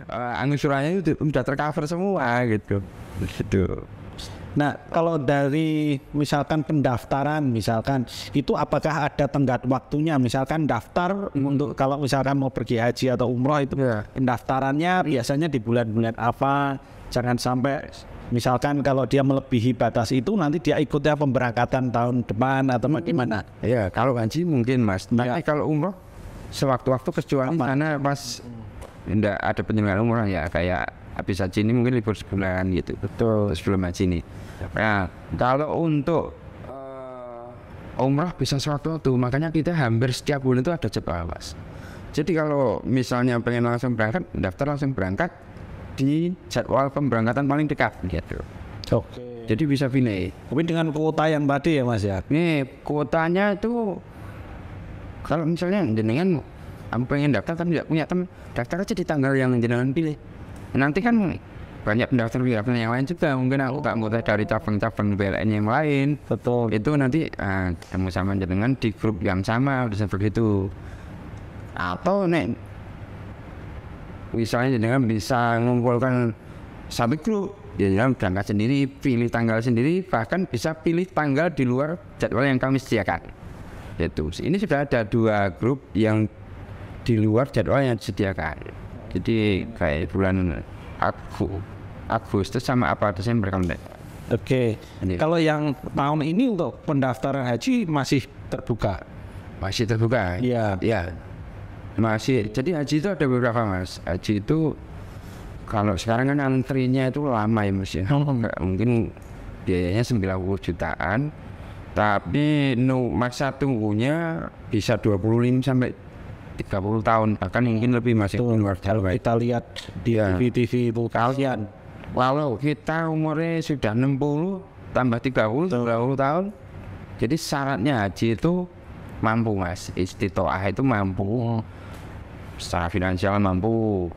angsurannya itu udah tercover semua gitu. Nah, kalau dari misalkan pendaftaran, misalkan itu apakah ada tenggat waktunya? Misalkan daftar untuk kalau misalkan mau pergi haji atau umroh itu pendaftarannya biasanya di bulan-bulan apa? Jangan sampai misalkan kalau dia melebihi batas itu nanti dia ikutnya pemberangkatan tahun depan atau bagaimana? Ya, kalau haji mungkin Mas. Tapi kalau umroh sewaktu-waktu kecuali karena pas enggak ada penyelenggaraan umroh ya kayak habis haji ini mungkin libur sebulan gitu. Betul, sebelum haji ini. Nah, kalau untuk umrah bisa sewaktu-waktu, makanya kita hampir setiap bulan itu ada jadwal Mas. Jadi kalau misalnya pengen langsung berangkat, daftar langsung berangkat di jadwal pemberangkatan paling dekat gitu. Oke. Jadi bisa pilih. Tapi dengan kuota yang tadi ya Mas ya? Nih, kuotanya itu kalau misalnya jenengan pengen daftar kan tidak punya teman, daftar aja di tanggal yang jenengan pilih. Nanti kan banyak pendaftar yang lain juga, mungkin aku tak mulai dari cabang-cabang BLN yang lain. Betul. Itu nanti ketemu sama jenengan di grup yang sama, seperti itu. Atau nek misalnya jenengan bisa mengumpulkan satu grup, jenengan berangkat sendiri, pilih tanggal sendiri, bahkan bisa pilih tanggal di luar jadwal yang kami sediakan. Itu. Ini sudah ada 2 grup yang di luar jadwal yang disediakan. Jadi kayak bulan Agustus sama apa Desember kan. Oke. Kalau yang tahun ini untuk pendaftaran haji masih terbuka. Masih terbuka. Iya. Ya. Masih. Jadi haji itu ada beberapa Mas. Haji itu kalau sekarang kan antrinya itu lama ya Mas ya. Mungkin biayanya 90 jutaan. Tapi masa tunggunya bisa 25 sampai 30 tahun, bahkan mungkin lebih masih luar jauh. Kita lihat di TV itu kalian. Walau kita umurnya sudah 60 tambah 30 tahun, jadi syaratnya haji itu mampu Mas, istitoah itu mampu, secara finansial mampu,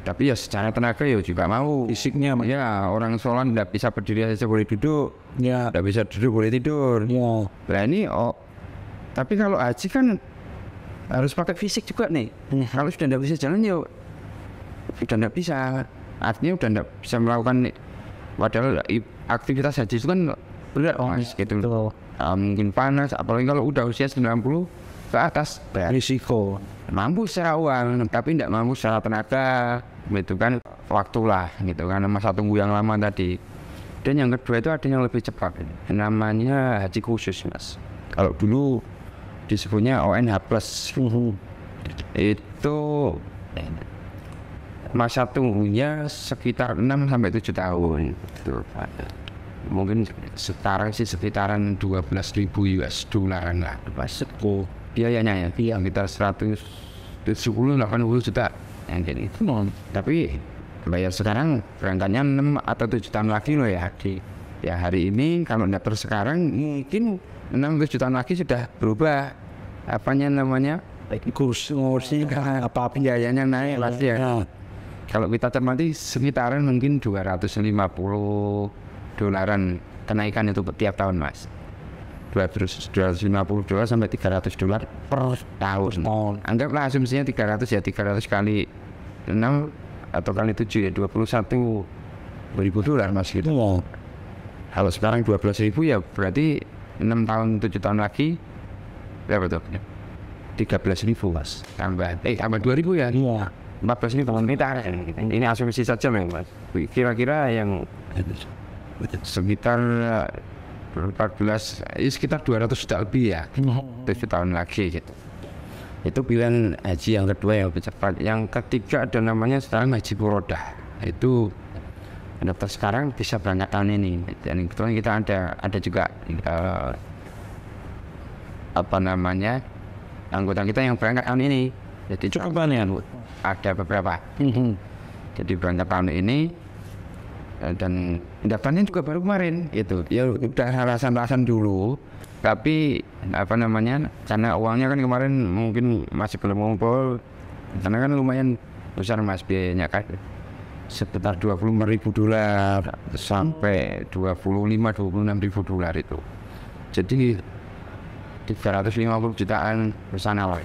tapi ya secara tenaga ya juga mau. Fisiknya ya orang sholat tidak bisa berdiri saja boleh duduk, ya tidak bisa duduk boleh tidur. Ya. Nah ini tapi kalau haji kan harus pakai fisik juga nih. Kalau sudah tidak bisa jalan ya sudah tidak bisa, artinya sudah tidak bisa melakukan padahal aktivitas haji itu kan berat Mas gitu. Mungkin panas, apalagi kalau udah usia 90 ke atas risiko. Mampu secara uang tapi tidak mampu secara tenaga, gitu kan, waktulah gitu kan, masa tunggu yang lama tadi. Dan yang kedua itu ada yang lebih cepat, namanya haji khusus Mas. Kalau dulu disebutnya ONH plus. Itu masa tunggunya sekitar 6 sampai 7 tahun. Mungkin sekarang sih sekitaran 12.000 US dolaran lah. Biayanya ya, kita 170-80 juta. Tapi bayar sekarang berangkatnya 6 atau 7 tahun lagi loh ya. Ya hari ini kalau daftar sekarang mungkin 6 jutaan lagi sudah berubah apanya namanya kursnya apa biayanya naik pasti ya. Kalau kita cermati sekitaran mungkin 250 dolaran kenaikan itu tiap tahun Mas. 250 dolar sampai 300 dolar per tahun. Anggaplah asumsinya 300 ya, 300 kali 6 atau kali 7 ya 21.000 dolar Mas gitu. Kalau sekarang 12.000 ya berarti 6 tahun 7 tahun lagi berapa tuh? 13.000 Mas. Tambah 2.000 ya? Iya. 14.000 kita. Ini asumsi saja Mas. Kira-kira yang sekitar 14 sekitar 200 juta lebih ya. 7 tahun lagi gitu. Itu pilihan haji yang kedua yang lebih cepat. Yang ketiga ada namanya sekarang haji furodah. Itu daftar sekarang bisa berangkat tahun ini. Dan kebetulan kita ada juga apa namanya anggota kita yang berangkat tahun ini. Jadi cukup banyak, ada beberapa. Jadi berangkat tahun ini dan daftarnya juga baru kemarin. Itu ya udah alasan-alasan dulu. Tapi apa namanya, karena uangnya kan kemarin mungkin masih belum ngumpul. Karena kan lumayan besar Mas biayanya kan. Sekitar 25.000 dolar sampai 25-26.000 dolar itu. Jadi 350 jutaan bersana lah.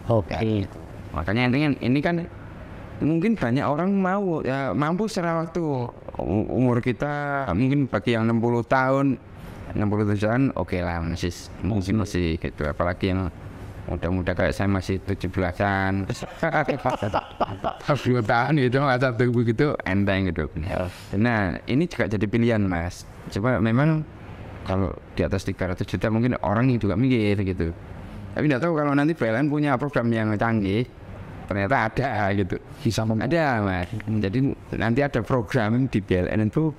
Oke. Makanya ini kan mungkin banyak orang mau ya mampu secara waktu. Umur kita mungkin bagi yang 60 tahun 67 tahun oke lah masih mungkin masih gitu, apalagi yang muda-muda kayak saya masih 17-an 2 tahun gitu atau begitu enteng gitu. Nah ini juga jadi pilihan mas, coba memang kalau di atas 300 juta mungkin orang juga mikir gitu, tapi tidak tahu kalau nanti PLN punya program yang canggih ternyata ada gitu, bisa ada mas. Jadi nanti ada program di BLN itu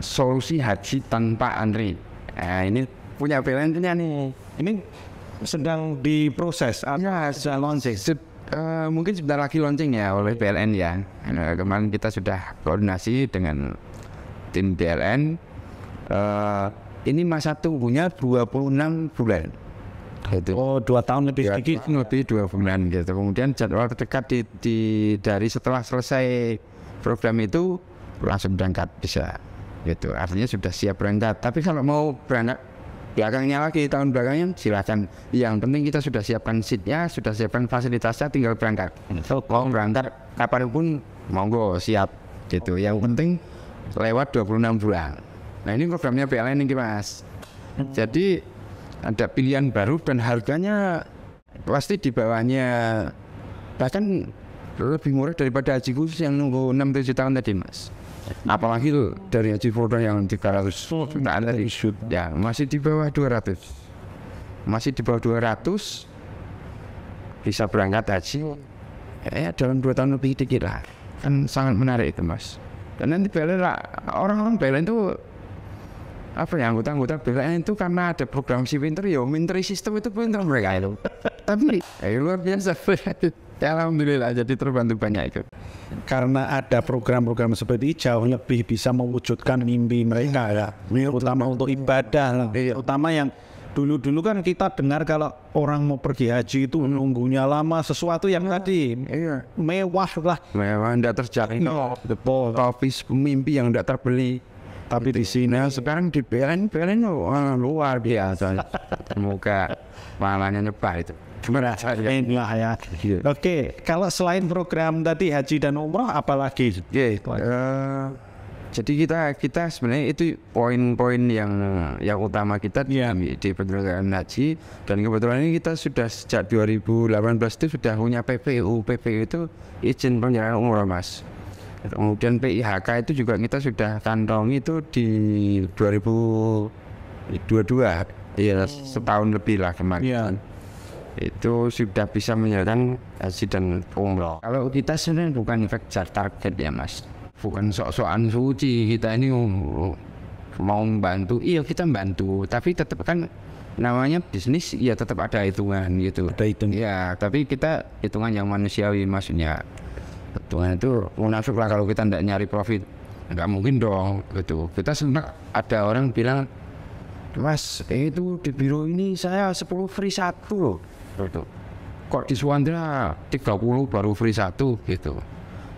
solusi haji tanpa antri. Nah ini punya BLN punya nih. Ini sedang diproses atau sudah launching? Mungkin sebentar lagi launching ya oleh BLN ya. Kemarin kita sudah koordinasi dengan tim BLN. Ini masa tunggunya 26 bulan. Gitu. Oh 2 tahun lebih sedikit. Lebih 2 bulan gitu. Kemudian jadwal terdekat dari setelah selesai program itu langsung berangkat bisa. Gitu. Artinya sudah siap berangkat. Tapi kalau mau berangkat belakangnya lagi, tahun belakangnya silakan. Yang penting kita sudah siapkan seatnya, sudah siapkan fasilitasnya, tinggal berangkat. Mau berangkat kapanpun monggo siap gitu. Yang penting lewat 26 bulan. Nah ini programnya PLN ini mas. Jadi ada pilihan baru dan harganya pasti di bawahnya, bahkan lebih murah daripada haji khusus yang nunggu 6-7 tahun tadi mas. Apalagi tuh dari haji foto yang 300 jutaan tadi ya masih di bawah 200, masih di bawah 200 bisa berangkat haji ya dalam 2 tahun lebih dikit lah, kan sangat menarik itu mas. Dan nanti BLN lah, orang-orang BLN itu apa ya, anggota-anggota BLN itu karena ada program si pinter ya minteri sistem itu pinter mereka itu. Tapi luar biasa ya, alhamdulillah jadi terbantu banyak itu. Karena ada program-program seperti jauh lebih bisa mewujudkan mimpi mereka ya, terutama untuk ibadah lah. Terutama yang dulu-dulu kan kita dengar kalau orang mau pergi haji itu nunggunya lama, sesuatu yang tadi mewah lah, mewah tidak terjangkau, tapi mimpi yang tidak terbeli. Tapi di sini sekarang di BLN luar biasa. Semoga pahalanya nyebar itu. Gimana ya? Oke, kalau selain program tadi haji dan umroh, apalagi? Jadi kita sebenarnya itu poin-poin yang utama kita di penyelenggaraan haji, dan kebetulan ini kita sudah sejak 2018 itu sudah punya PPU itu izin penyelenggaraan umroh mas. Kemudian PIHK itu juga kita sudah kantongi itu di 2022 ya, setahun lebih lah kemarin. Itu sudah bisa menyelesaikan haji dan umroh. Kalau kita sebenarnya bukan kejar target ya mas, bukan sok-sokan suci. Kita ini mau membantu, iya kita membantu, tapi tetap kan namanya bisnis ya tetap ada hitungan gitu. Ada hitung. Ya, tapi kita hitungan yang manusiawi, maksudnya hitungan itu munafik lah kalau kita tidak nyari profit, nggak mungkin dong gitu. Kita senang ada orang bilang, mas itu di biro ini saya 10 free 1 loh gitu. Kok di Suandra 30 baru free 1 gitu,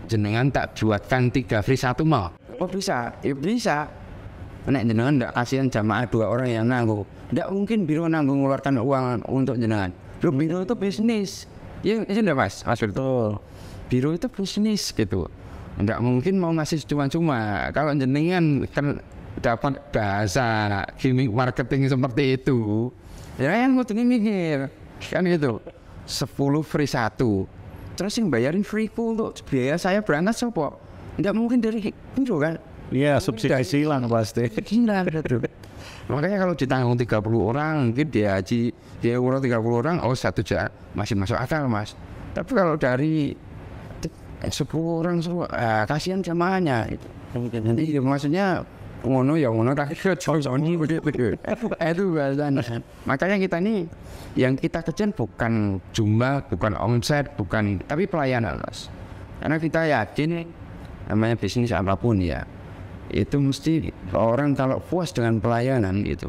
jenengan tak buatkan 3 free 1 mau? Oh bisa, ya bisa. Nek jenengan ndak kasihan jamaah 2 orang yang nanggung, ndak mungkin biro nanggung mengeluarkan uang untuk jenengan. Biro itu bisnis ya, itu ndak mas betul. Biro itu bisnis gitu, nggak mungkin mau ngasih cuma-cuma. Kalau jenengan kan dapat bahasa gimmick marketing seperti itu, ya yang gue mikir kan gitu, 10 free 1, terus yang bayarin free ku untuk biaya saya berangkat sopo, nggak mungkin dari biro kan? Iya, subsidi silang pasti. Makanya kalau ditanggung 30 orang, mungkin dia haji, dia umroh 30 orang, 1 juta masih masuk akal mas. Tapi kalau dari 10 orang semua, kasihan jamaahnya. Iya, maksudnya ngono ya ngono tak itu bahasanya. Makanya kita ini yang kita kejar bukan jumlah, bukan omset, bukan, tapi pelayanan mas. Karena kita yakin namanya bisnis apapun ya, itu mesti orang kalau puas dengan pelayanan itu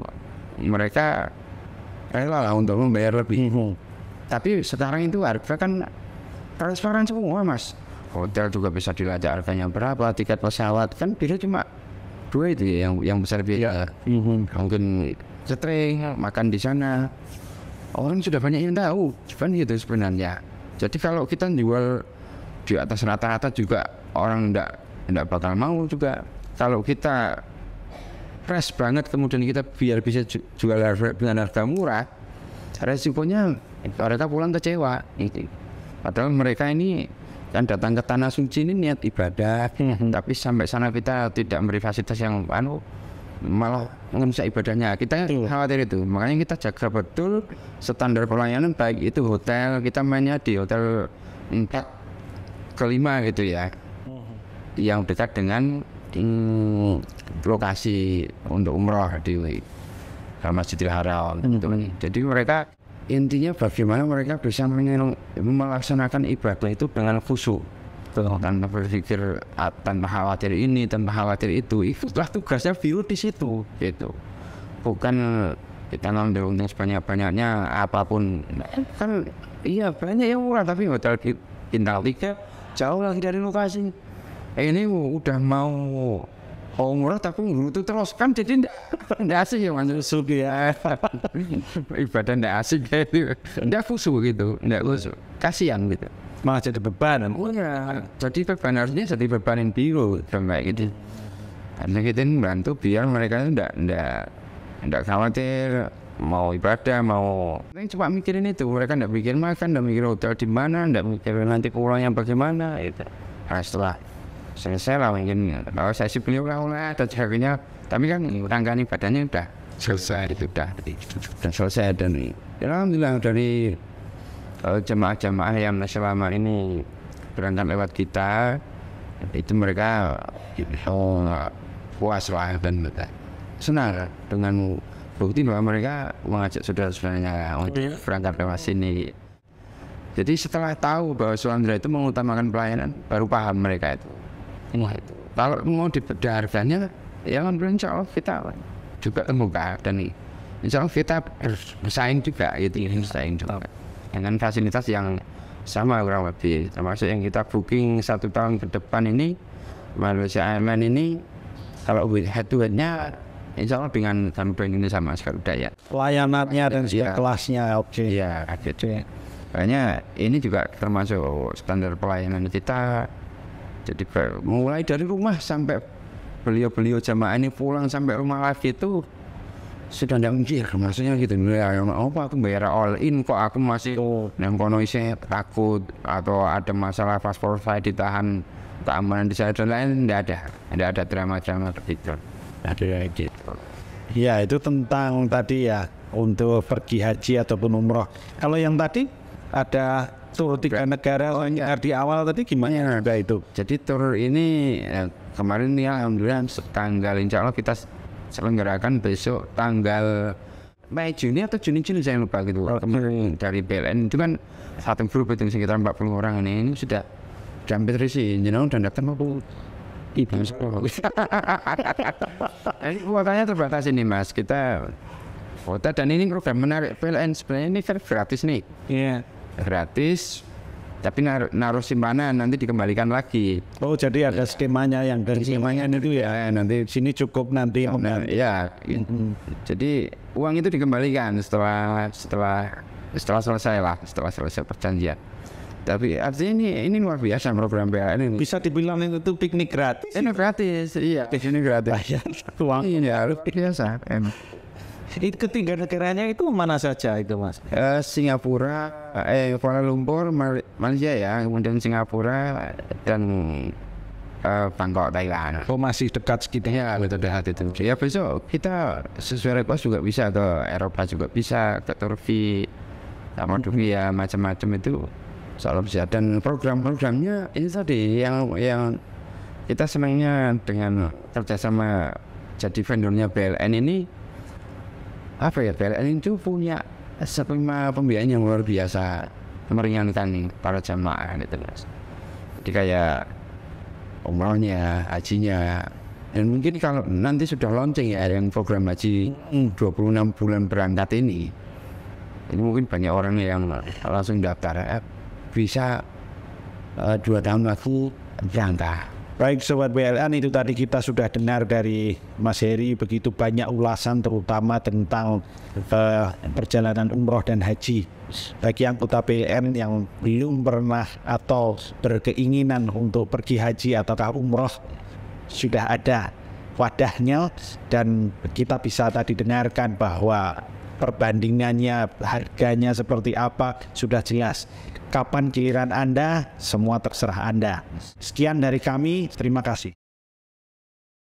mereka rela lah untuk membayar lebih. Tapi sekarang itu harga kan transparan semua mas. Hotel juga bisa dilacak harganya berapa, tiket pesawat kan beda cuma 2 itu ya, yang besar biaya. Mungkin catering, makan di sana, orang sudah banyak yang tahu, cuman itu sebenarnya. Jadi kalau kita jual di atas rata-rata juga orang enggak bakal mau juga. Kalau kita fresh banget kemudian kita biar bisa jual dengan harga murah, resikonya mereka pulang kecewa. Padahal mereka ini kan datang ke tanah suci ini niat ibadah, tapi sampai sana kita tidak memberi fasilitas yang malah mengerusak ibadahnya. Kita khawatir itu, makanya kita jaga betul standar pelayanan, baik itu hotel, kita mainnya di hotel 4-5 gitu ya, yang dekat dengan lokasi untuk umroh di Masjidil Haram. Jadi mereka intinya bagaimana mereka bisa melaksanakan ibadah itu dengan khusyuk, tanpa berpikir tanpa khawatir ini, tanpa khawatir itu. Itulah tugasnya biru di situ, gitu. Bukan kita ngambil untung sebanyak-banyaknya apapun. Kan iya banyak yang murah, tapi hotel bintang 3 jauh lagi dari lokasi. Ini udah mau murah tapi itu terus kan, jadi ndak asik ya Mas Sugi ya. Ibadah ndak asik gitu, ndak khusyuk gitu, ndak khusyuk, kasihan gitu, malah jadi beban. Ya, jadi beban harusnya jadi bebanin biru sampai gitu. Karena kita membantu biar mereka ndak khawatir mau ibadah, mau cuma mikirin itu. Mereka ndak mikir makan, ndak mikir hotel di mana, ndak mikir nanti pulangnya bagaimana itu. Nah, setelah selesai lah mungkin sesi beliau lah dan sebagainya, tapi kan rangkaian ibadahnya udah selesai, itu udah selesai. Dan alhamdulillah dari jemaah-jemaah yang selama ini berangkat lewat kita itu mereka puas lah dan senang dengan bukti bahwa mereka mengajak saudara-saudaranya untuk berangkat lewat sini. Jadi setelah tahu bahwa Suandra itu mengutamakan pelayanan, baru paham mereka itu. Itu kalau mau dibedah harganya, ya kan insya Allah kita juga terbuka, dan insya Allah kita bersaing juga gitu, bersaing juga dengan fasilitas yang sama kurang lebih, termasuk yang kita booking 1 tahun ke depan ini Malaysia Airlines ini. Kalau head to headnya insya Allah dengan brand ini sama Garuda ya, pelayanannya dan juga kelasnya oke. Ya gitu. Makanya ini juga termasuk standar pelayanan kita. Jadi mulai dari rumah sampai beliau jamaah ini pulang sampai rumah lagi itu sudah tidak mikir, maksudnya gitu. Ya, apa aku bayar all in kok aku masih yang kono isi takut atau ada masalah paspor saya ditahan, keamanan di sana dan lain, tidak ada drama-drama begitu. Ada gitu. Ya itu tentang tadi ya untuk pergi haji ataupun umroh. Kalau yang tadi ada tur 3 negara di awal tadi gimana ada itu? Jadi tur ini kemarin ya alhamdulillah tanggal insya Allah kita selenggarakan besok tanggal Mei Juni atau Juni saya lupa gitu. Dari PLN itu kan satu grup itu sekitar 40 orang ini sudah hampir terisi, dan datang aku ibu sekolah. Ini kuotanya terbatas ini Mas, kita kuota, dan ini program menarik PLN sebenarnya ini kan gratis nih. Iya. Gratis, tapi naruh simpanan nanti dikembalikan lagi. Oh jadi ada skemanya yang dari skemanya itu ya, nanti sini cukup nanti. Ya, jadi uang itu dikembalikan setelah selesai lah, setelah selesai perjanjian. Tapi artinya ini luar biasa program PLN ini. Bisa dibilang itu piknik gratis. Ini gratis, iya. Ini gratis. Uang ini luar biasa. Itu ketiga negaranya itu mana saja itu Mas? Singapura, Kuala Lumpur, Malaysia ya, kemudian Singapura dan Bangkok, Thailand. Oh masih dekat sekitar. Ya betul dekat itu. Ya besok kita sesuai request juga bisa ke Eropa, juga bisa ke Turki, sama Turki ya, macam-macam itu soal bisa. Dan program-programnya ini tadi yang kita senangnya dengan kerjasama jadi vendornya BLN ini. Apa ya, PLN itu punya skema pembiayaan yang luar biasa, meringankan para jamaah gitu Mas. Jadi kayak umrohnya, hajinya, dan mungkin kalau nanti sudah launching ya yang program haji 26 bulan berangkat ini mungkin banyak orang yang langsung daftar bisa 2 tahun lagi berangkat. Baik Sobat BLN, itu tadi kita sudah dengar dari Mas Heri begitu banyak ulasan terutama tentang perjalanan umroh dan haji. Bagi anggota BLN yang belum pernah atau berkeinginan untuk pergi haji ataukah umroh, sudah ada wadahnya dan kita bisa tadi dengarkan bahwa perbandingannya, harganya seperti apa sudah jelas. Kapan giliran Anda, semua terserah Anda. Sekian dari kami, terima kasih.